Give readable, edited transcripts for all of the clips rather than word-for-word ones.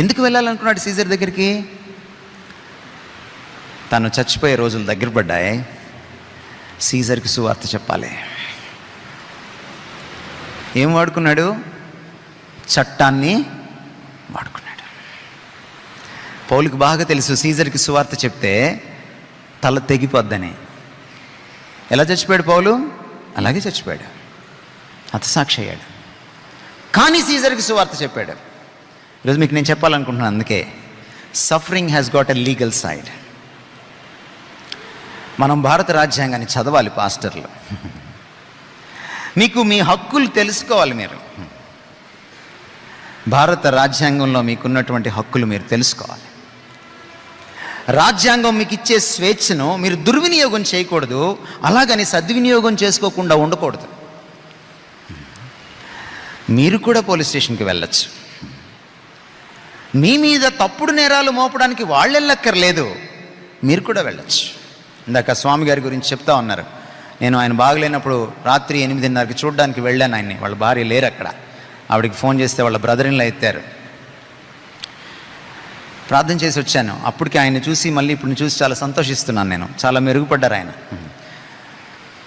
ఎందుకు వెళ్ళాలనుకున్నాడు సీజర్ దగ్గరికి? తను చచ్చిపోయే రోజులు దగ్గర పడ్డాయి, సీజర్కి సువార్త చెప్పాలి. ఏం వాడుకున్నాడు? చట్టాన్ని వాడుకున్నాడు. పౌలుకి బాగా తెలుసు సీజర్కి సువార్త చెప్తే తల తెగిపోద్దని. ఎలా చచ్చిపోయాడు పౌలు? అలాగే చచ్చిపోయాడు, హతసాక్షి అయ్యాడు. కానీ సీజర్కి సువార్త చెప్పాడు. ఈరోజు మీకు నేను చెప్పాలనుకుంటున్నాను, అందుకే suffering has got a legal side. మనం భారత రాజ్యాంగాన్ని చదవాలి పాస్టర్లు. మీకు మీ హక్కులు తెలుసుకోవాలి. మీరు భారత రాజ్యాంగంలో మీకున్నటువంటి హక్కులు మీరు తెలుసుకోవాలి. రాజ్యాంగం మీకు ఇచ్చే స్వేచ్ఛను మీరు దుర్వినియోగం చేయకూడదు, అలాగని సద్వినియోగం చేసుకోకుండా ఉండకూడదు. మీరు కూడా పోలీస్ స్టేషన్కి వెళ్ళచ్చు. మీ మీద తప్పుడు నేరాలు మోపడానికి వాళ్ళు వెళ్ళక్కర్లేదు, మీరు కూడా వెళ్ళచ్చు. ఇందాక స్వామి గారి గురించి చెప్తా ఉన్నారు. నేను ఆయన బాగలేనప్పుడు రాత్రి 8:30కి చూడడానికి వెళ్ళాను ఆయన్ని. వాళ్ళ భార్య లేరు అక్కడ. ఆవిడకి ఫోన్ చేస్తే వాళ్ళ బ్రదర్-ఇన్-లా ఎత్తారు. ప్రార్థన చేసి వచ్చాను. అప్పటికి ఆయన చూసి మళ్ళీ ఇప్పుడు చూసి చాలా సంతోషిస్తున్నాను నేను. చాలా మెరుగుపడ్డారు ఆయన.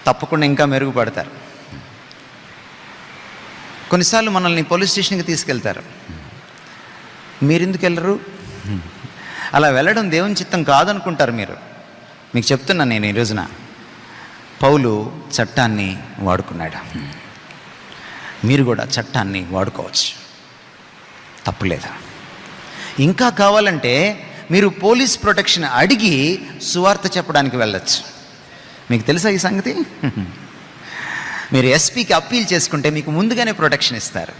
తప్పకుండా ఇంకా మెరుగుపడతారు. కొన్నిసార్లు మనల్ని పోలీస్ స్టేషన్కి తీసుకెళ్తారు. మీరెందుకు వెళ్ళరు? అలా వెళ్ళడం దేవుని చిత్తం కాదనుకుంటారు మీరు. మీకు చెప్తున్నాను నేను ఈ రోజున, పౌలు చట్టాన్ని వాడుకున్నాడు. మీరు కూడా చట్టాన్ని వాడుకోవచ్చు, తప్పులేదా? ఇంకా కావాలంటే మీరు పోలీస్ ప్రొటెక్షన్ అడిగి సువార్త చెప్పడానికి వెళ్ళచ్చు. మీకు తెలుసా ఈ సంగతి? మీరు ఎస్పీకి అప్పీల్ చేసుకుంటే మీకు ముందుగానే ప్రొటెక్షన్ ఇస్తారు.